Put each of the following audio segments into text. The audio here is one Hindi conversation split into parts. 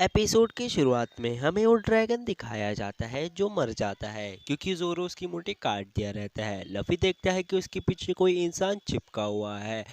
एपिसोड की शुरुआत में हमें वो ड्रैगन दिखाया जाता है जो मर जाता है क्योंकि जोरो उसकी मुट्ठी काट दिया रहता है। लफी देखता है कि उसके पीछे कोई इंसान चिपका हुआ है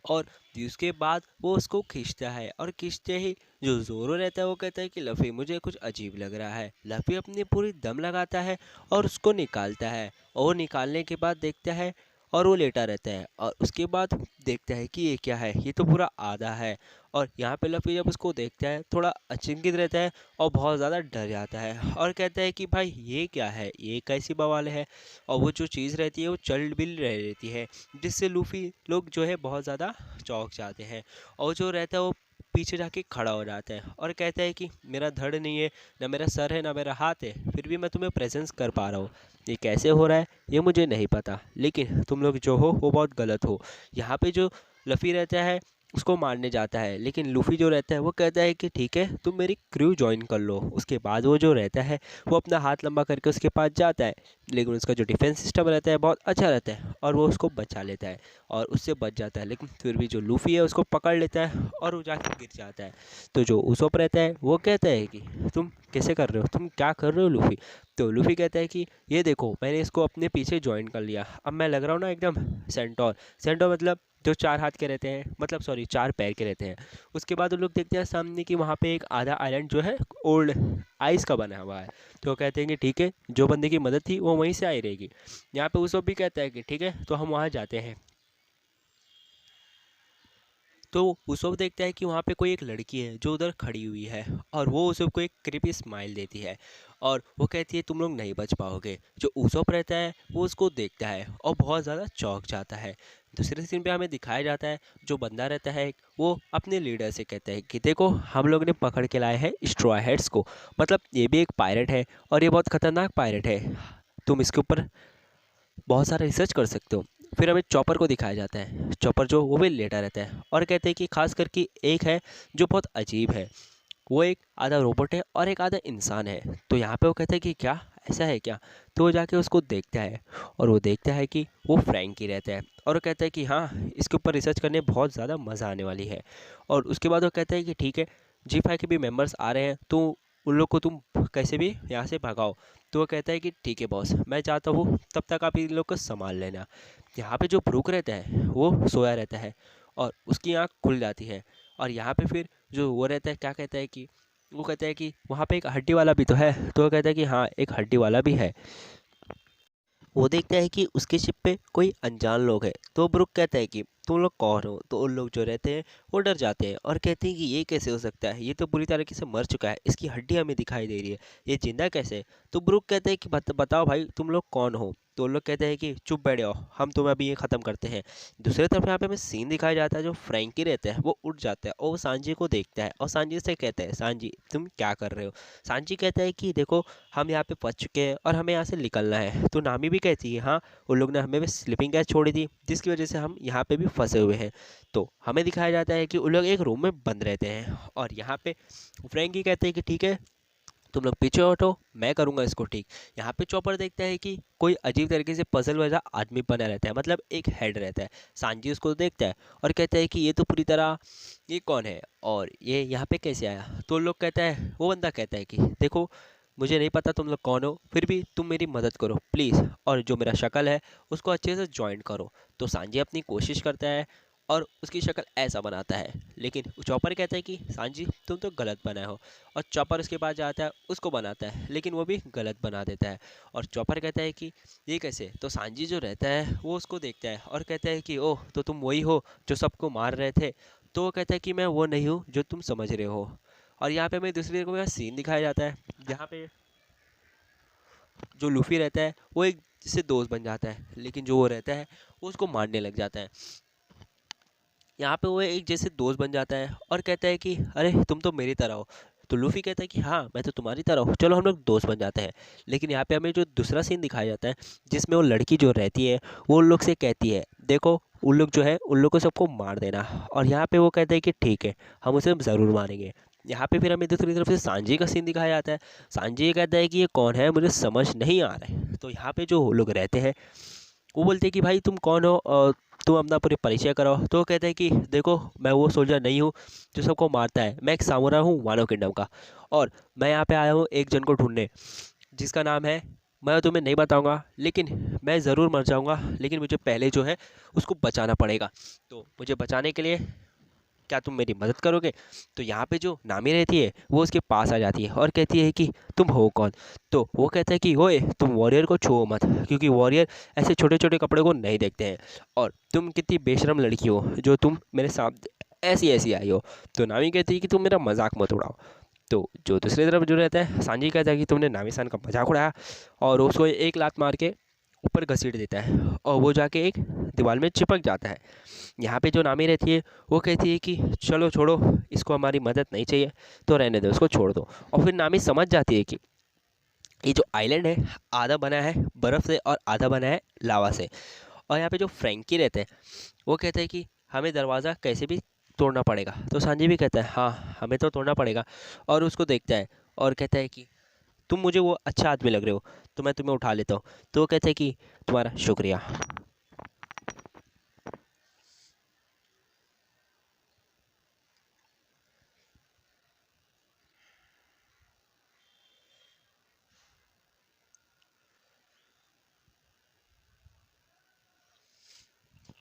और उसके बाद वो उसको खींचता है और खींचते ही जो जोरो रहता है वो कहता है कि लफी मुझे कुछ अजीब लग रहा है। लफी अपनी पूरी दम लगाता है और उसको निकालता है और वो निकालने के बाद देखता है और वो लेटा रहता है और उसके बाद देखता है कि ये क्या है, ये तो पूरा आधा है। और यहाँ पे लफ़ी जब उसको देखता है थोड़ा अचंभित रहता है और बहुत ज़्यादा डर जाता है और कहता है कि भाई ये क्या है, ये कैसी बवाल है। और वो जो चीज़ रहती है वो चल बिल रह रहती है जिससे लूफ़ी लोग जो है बहुत ज़्यादा चौंक जाते हैं। और जो रहता है वो पीछे जाके खड़ा हो जाता है और कहता है कि मेरा धड़ नहीं है, ना मेरा सर है, ना मेरा हाथ है, फिर भी मैं तुम्हें प्रेजेंस कर पा रहा हूँ। ये कैसे हो रहा है ये मुझे नहीं पता, लेकिन तुम लोग जो हो वो बहुत गलत हो। यहाँ पे जो लफ़ी रहता है उसको मारने जाता है, लेकिन लूफी जो रहता है वो कहता है कि ठीक है तुम मेरी क्रू ज्वाइन कर लो। उसके बाद वो जो रहता है वो अपना हाथ लंबा करके उसके पास जाता है, लेकिन उसका जो डिफेंस सिस्टम रहता है बहुत अच्छा रहता है और वो उसको बचा लेता है और उससे बच जाता है। लेकिन फिर भी जो लूफी है उसको पकड़ लेता है और वो जाके गिर जाता है। तो जो उसोप रहता है वो कहता है कि तुम कैसे कर रहे हो, तुम क्या कर रहे हो लूफी। तो लूफी कहता है कि ये देखो मैंने इसको अपने पीछे ज्वाइन कर लिया, अब मैं लग रहा हूँ ना एकदम सेंटोर। सेंटोर मतलब जो चार हाथ के रहते हैं, मतलब सॉरी चार पैर के रहते हैं। उसके बाद उन लोग देखते हैं सामने कि वहाँ पे एक आधा आइलैंड जो है ओल्ड आइस का बना हुआ है। तो वो कहते हैं कि ठीक है जो बंदे की मदद थी वो वहीं से आई रहेगी। यहाँ पे उसको भी कहता है कि ठीक है तो हम वहाँ जाते हैं। तो उसको देखता है कि वहाँ पे कोई एक लड़की है जो उधर खड़ी हुई है और वो उसको एक क्रीपी स्माइल देती है और वो कहती है तुम लोग नहीं बच पाओगे। जो उसोप रहता है वो उसको देखता है और बहुत ज़्यादा चौंक जाता है। दूसरे सीन पे हमें दिखाया जाता है जो बंदा रहता है वो अपने लीडर से कहता है कि देखो हम लोग ने पकड़ के लाए हैं स्ट्रॉ हेड्स को, मतलब ये भी एक पायरेट है और ये बहुत खतरनाक पायरेट है, तुम इसके ऊपर बहुत सारा रिसर्च कर सकते हो। फिर हमें चॉपर को दिखाया जाता है, चॉपर जो वो भी लेटा रहता है और कहते हैं कि खास करके एक है जो बहुत अजीब है, वो एक आधा रोबोट है और एक आधा इंसान है। तो यहाँ पे वो कहता है कि क्या ऐसा है क्या। तो वो जाके उसको देखता है और वो देखता है कि वो फ्रैंकी रहता है और वो कहता है कि हाँ इसके ऊपर रिसर्च करने बहुत ज़्यादा मज़ा आने वाली है। और उसके बाद वो कहता है कि ठीक है G5 के भी मेंबर्स आ रहे हैं तो उन लोग को तुम कैसे भी यहाँ से भगाओ। तो वो कहता है कि ठीक है बॉस मैं चाहता हूँ, तब तक आप इन लोग को संभाल लेना। यहाँ पे जो ब्रूक रहता है वो सोया रहता है और उसकी आँख खुल जाती है। और यहाँ पे फिर जो वो रहता है क्या कहता है कि वो कहता है कि वहाँ पे एक हड्डी वाला भी तो है। तो वो कहता है कि हाँ एक हड्डी वाला भी है। वो देखता है कि उसके शिप पे कोई अनजान लोग हैं। तो ब्रुक कहता है कि तुम लोग कौन हो। तो उन लोग जो रहते हैं वो डर जाते हैं और कहते हैं कि ये कैसे हो सकता है, ये तो बुरी तरीके से मर चुका है, इसकी हड्डी हमें दिखाई दे रही है, ये जिंदा कैसे है। तो ब्रुक कहते हैं कि बताओ भाई तुम लोग कौन हो। तो उन लोग कहते हैं कि चुप बैठ जाओ हम तुम्हें अभी ये ख़त्म करते हैं। दूसरी तरफ यहाँ पे हमें सीन दिखाया जाता है, जो फ्रैंकी रहता है वो उठ जाता है और वो सांजी को देखता है और सांजी से कहता है सांजी तुम क्या कर रहे हो। सांजी कहता है कि देखो हम यहाँ पे फंस चुके हैं और हमें यहाँ से निकलना है। तो नामी भी कहती है हाँ उन लोग ने हमें भी स्लीपिंग गैस छोड़ी थी जिसकी वजह से हम यहाँ पे भी फंसे हुए हैं। तो हमें दिखाया जाता है कि उन लोग एक रूम में बंद रहते हैं और यहाँ पे फ्रैंकी कहते हैं कि ठीक है तुम लोग पीछे हटो मैं करूँगा इसको ठीक। यहाँ पे चॉपर देखता है कि कोई अजीब तरीके से पजल वाला आदमी बना रहता है, मतलब एक हेड रहता है। सांजी उसको देखता है और कहता है कि ये तो पूरी तरह ये कौन है और ये यहाँ पे कैसे आया। तो लोग कहता है वो बंदा कहता है कि देखो मुझे नहीं पता तुम लोग कौन हो, फिर भी तुम मेरी मदद करो प्लीज़ और जो मेरा शक्ल है उसको अच्छे से ज्वाइन करो। तो सांजी अपनी कोशिश करता है और उसकी शक्ल ऐसा बनाता है, लेकिन चॉपर कहता है कि सांजी तुम तो गलत बनाए हो। और चॉपर उसके पास जाता है उसको बनाता है लेकिन वो भी गलत बना देता है। और चॉपर कहता है कि ये कैसे। तो सांजी जो रहता है वो उसको देखता है और कहता है कि ओह तो तुम वही हो जो सबको मार रहे थे। तो वो कहता है कि मैं वो नहीं हूँ जो तुम समझ रहे हो। और यहाँ पे हमें दूसरी को सीन दिखाया जाता है जहाँ पे जो लूफी रहता है वो एक जिससे दोस्त बन जाता है, लेकिन जो वो रहता है वो उसको मारने लग जाता है। यहाँ पे वो एक जैसे दोस्त बन जाता है और कहता है कि अरे तुम तो मेरी तरह हो। तो लूफी कहता है कि हाँ मैं तो तुम्हारी तरह हूँ, चलो हम लोग दोस्त बन जाते हैं। लेकिन यहाँ पे हमें जो दूसरा सीन दिखाया जाता है जिसमें वो लड़की जो रहती है वो उन लोग से कहती है देखो उन लोग जो है उन लोग को सबको मार देना। और यहाँ पे वो कहते हैं कि ठीक है हम उसे ज़रूर मारेंगे। यहाँ पे फिर हमें दूसरी तरफ से सांजी का सीन दिखाया जाता है। सांजी ये कहता है कि ये कौन है मुझे समझ नहीं आ रहा है। तो यहाँ पे जो लोग रहते हैं वो बोलते हैं कि भाई तुम कौन हो, तुम अपना पूरे परिचय कराओ। तो वो कहता है कि देखो, मैं वो सोल्जर नहीं हूँ जो सबको मारता है, मैं एक सामुराई हूँ वानो किंगडम का, और मैं यहाँ पे आया हूँ एक जन को ढूंढने जिसका नाम है, मैं तुम्हें नहीं बताऊंगा, लेकिन मैं ज़रूर मर जाऊंगा, लेकिन मुझे पहले जो है उसको बचाना पड़ेगा। तो मुझे बचाने के लिए क्या तुम मेरी मदद करोगे? तो यहाँ पे जो नामी रहती है वो उसके पास आ जाती है और कहती है कि तुम हो कौन? तो वो कहता है कि ओए, तुम वॉरियर को छुओ मत, क्योंकि वॉरियर ऐसे छोटे छोटे कपड़े को नहीं देखते हैं, और तुम कितनी बेशरम लड़की हो जो तुम मेरे साथ ऐसी ऐसी आई हो। तो नामी कहती है कि तुम मेरा मजाक मत उड़ाओ। तो जो दूसरी तरफ जो रहता है, सांजी कहता है कि तुमने नामी सान का मजाक उड़ाया, और उसको एक लात मार के ऊपर घसीट देता है और वो जाके एक दीवार में चिपक जाता है। यहाँ पे जो नामी रहती है वो कहती है कि चलो छोड़ो, इसको हमारी मदद नहीं चाहिए, तो रहने दो, उसको छोड़ दो। और फिर नामी समझ जाती है कि ये जो आइलैंड है आधा बना है बर्फ़ से और आधा बना है लावा से। और यहाँ पे जो फ्रैंकी रहते हैं वो कहते हैं कि हमें दरवाज़ा कैसे भी तोड़ना पड़ेगा। तो सांजी भी कहता है हाँ, हमें तो तोड़ना पड़ेगा, और उसको देखता है और कहता है कि तुम मुझे वो अच्छा आदमी लग रहे हो, तो मैं तुम्हें उठा लेता हूँ। तो वो कहते हैं कि तुम्हारा शुक्रिया।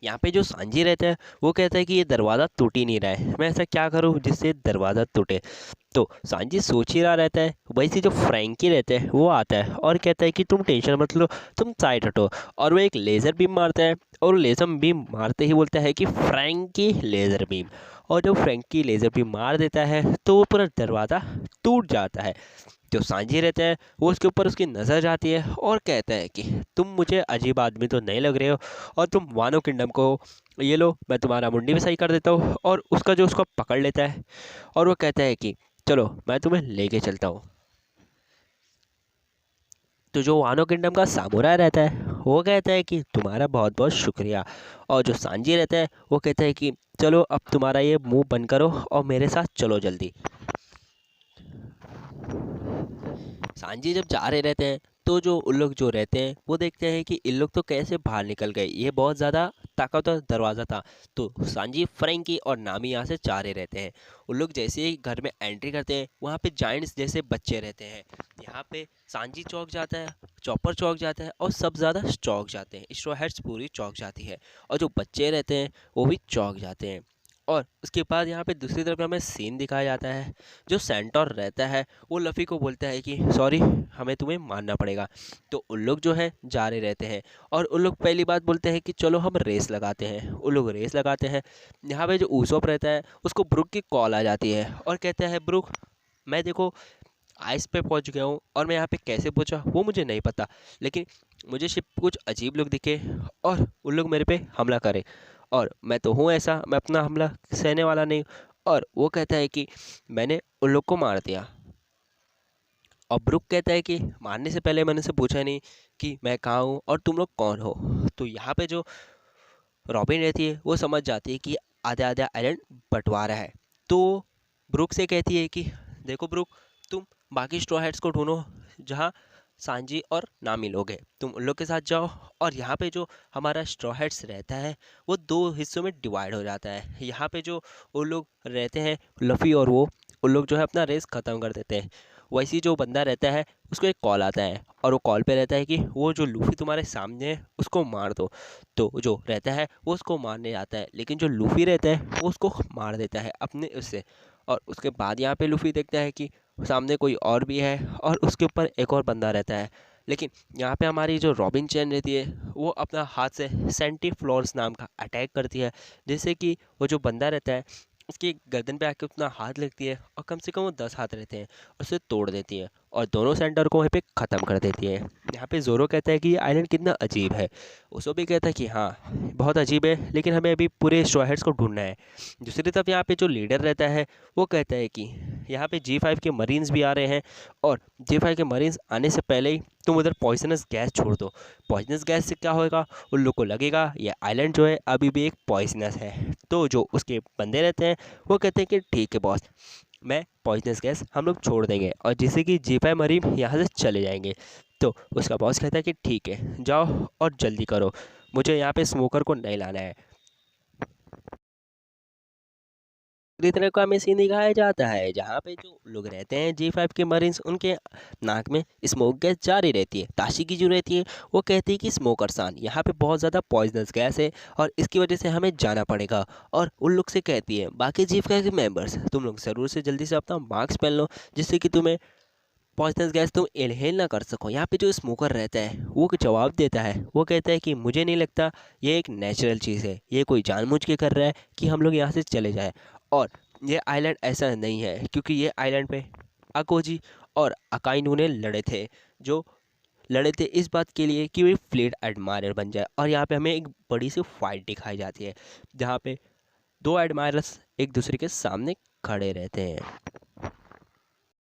यहाँ पे जो सांजी रहता है वो कहता है कि ये दरवाज़ा टूट ही नहीं रहा है, मैं ऐसा क्या करूँ जिससे दरवाज़ा टूटे। तो सांजी सोच ही रहा रहता है, वैसे जो फ्रैंकी रहता है वो आता है और कहता है कि तुम टेंशन मत लो, तुम साइड हटो। और वो एक लेज़र बीम मारता है, और लेज़र बीम मारते ही बोलता है कि फ्रैंकी लेज़र बीम। और जब फ्रैंकी लेज़र बीम मार देता है तो वो पूरा दरवाज़ा टूट जाता है। जो सांझी रहता है वो उसके ऊपर उसकी नज़र जाती है और कहता है कि तुम मुझे अजीब आदमी तो नहीं लग रहे हो, और तुम वानो किंगडम को हो। ये लो, मैं तुम्हारा मुंडी भी सही कर देता हूँ। और उसका जो उसको पकड़ लेता है और वो कहता है कि चलो मैं तुम्हें लेके चलता हूँ। तो जो वानो किंगडम का सामुराई रहता है वो कहता है कि तुम्हारा बहुत बहुत शुक्रिया। और जो सांजी रहता है वो कहता है कि चलो अब तुम्हारा ये मुंह बंद करो और मेरे साथ चलो जल्दी। सांजी जब जा रहे रहते हैं तो जो उन लोग जो रहते हैं वो देखते हैं कि इन लोग तो कैसे बाहर निकल गए, ये बहुत ज़्यादा ताकतवर दरवाज़ा था। तो सांजी, फ्रैंकी और नामी यहाँ से जा रहे रहते हैं। उन लोग जैसे ही घर में एंट्री करते हैं वहाँ पे जाइंट्स जैसे बच्चे रहते हैं। यहाँ पे सांजी चौक जाता है, चॉपर चौक जाता है, और सब ज़्यादा चौक जाते हैं, स्ट्रॉ हैट्स पूरी चौक जाती है, और जो बच्चे रहते हैं वो भी चौक जाते हैं। और उसके बाद यहाँ पे दूसरी तरफ हमें सीन दिखाया जाता है। जो सेंटोर रहता है वो लफ़ी को बोलता है कि सॉरी, हमें तुम्हें मानना पड़ेगा। तो उन लोग जो है जा रहे रहते हैं, और उन लोग पहली बात बोलते हैं कि चलो हम रेस लगाते हैं। उन लोग रेस लगाते हैं। यहाँ पे जो ऊसोप रहता है उसको ब्रुक की कॉल आ जाती है और कहता है ब्रुक, मैं देखो आइस पे पहुंच गया हूँ, और मैं यहाँ पे कैसे पहुंचा वो मुझे नहीं पता, लेकिन मुझे शिप कुछ अजीब लोग दिखे और उन लोग मेरे पे हमला करे, और मैं तो हूँ ऐसा, मैं अपना हमला सहने वाला नहीं। और वो कहता है कि मैंने उन लोग को मार दिया। और ब्रुक कहता है कि मारने से पहले मैंने से पूछा नहीं कि मैं कहाँ हूँ और तुम लोग कौन हो। तो यहाँ पे जो रॉबिन रहती है वो समझ जाती है कि आधा आधा आइलैंड बंटवारा है। तो ब्रुक से कहती है कि देखो ब्रुक, तुम बाकी स्ट्रॉ हैट्स को ढूंढो जहाँ सांजी और नामी लोग हैं, तुम उन लोग के साथ जाओ। और यहाँ पे जो हमारा स्ट्रॉ हैट्स रहता है वो दो हिस्सों में डिवाइड हो जाता है। यहाँ पे जो उन लोग रहते हैं लफ़ी और वो, उन लोग जो है अपना रेस ख़त्म कर देते हैं। वैसे जो बंदा रहता है उसको एक कॉल आता है, और वो कॉल पे रहता है कि वो जो लूफी तुम्हारे सामने है उसको मार दो। तो जो रहता है वो उसको मारने जाता है, लेकिन जो लूफी रहता है वो उसको मार देता है अपने उससे। और उसके बाद यहाँ पे लूफी देखता है कि सामने कोई और भी है, और उसके ऊपर एक और बंदा रहता है। लेकिन यहाँ पे हमारी जो रॉबिन चैन रहती है वो अपना हाथ से सेंटी फ्लोर्स नाम का अटैक करती है, जिससे कि वो जो बंदा रहता है उसकी गर्दन पे आके उतना हाथ लगती है, और कम से कम वो 10 हाथ रहते हैं, और उसे तोड़ देती है और दोनों सेंटर को वहीं पे ख़त्म कर देती है। यहाँ पे जोरो कहता है कि ये आइलैंड कितना अजीब है। उसो भी कहता है कि हाँ, बहुत अजीब है, लेकिन हमें अभी पूरे स्ट्रॉ हैट्स को ढूंढना है। दूसरी तरफ यहाँ पे जो लीडर रहता है वो कहता है कि यहाँ पे G5 के मरीन्स भी आ रहे हैं, और G5 के मरीन्स आने से पहले ही तुम उधर पॉइजनस गैस छोड़ दो। पॉइजनस गैस से क्या होगा, उन लोग को लगेगा ये आइलैंड जो है अभी भी एक पॉइजनस है। तो जो उसके बंदे रहते हैं वो कहते हैं कि ठीक है बॉस, मैं पॉइजनस गैस हम लोग छोड़ देंगे, और जिससे कि G5 मरीन यहाँ से चले जाएंगे। तो उसका बॉस कहता है कि ठीक है, जाओ और जल्दी करो, मुझे यहाँ पे स्मोकर को नहीं लाना है। दूसरी तरफ का हमें सीन दिखाया जाता है जहाँ पे जो लोग रहते हैं G5 के मरीन्स, उनके नाक में स्मोक गैस जारी रहती है। ताशी की जो रहती है वो कहती है कि स्मोकरसान यहाँ पे बहुत ज़्यादा पॉइजनस गैस है और इसकी वजह से हमें जाना पड़ेगा। और उन लोग से कहती है बाकी G5 के मेंबर्स, तुम लोग ज़रूर से जल्दी से अपना मास्क पहन लो जिससे कि तुम्हें पॉइजनस गैस तुम इनहेल ना कर सको। यहाँ पे जो स्मोकर रहता है वो जवाब देता है, वो कहता है कि मुझे नहीं लगता ये एक नेचुरल चीज़ है, ये कोई जानबूझ के कर रहा है कि हम लोग यहाँ से चले जाएं। और ये आइलैंड ऐसा नहीं है क्योंकि ये आइलैंड पे अकोजी और अकाइनू ने लड़े थे, जो लड़े थे इस बात के लिए कि वे फ्लीट एडमायरर बन जाए। और यहाँ पे हमें एक बड़ी सी फाइट दिखाई जाती है जहाँ पे दो एडमायरर्स एक दूसरे के सामने खड़े रहते हैं।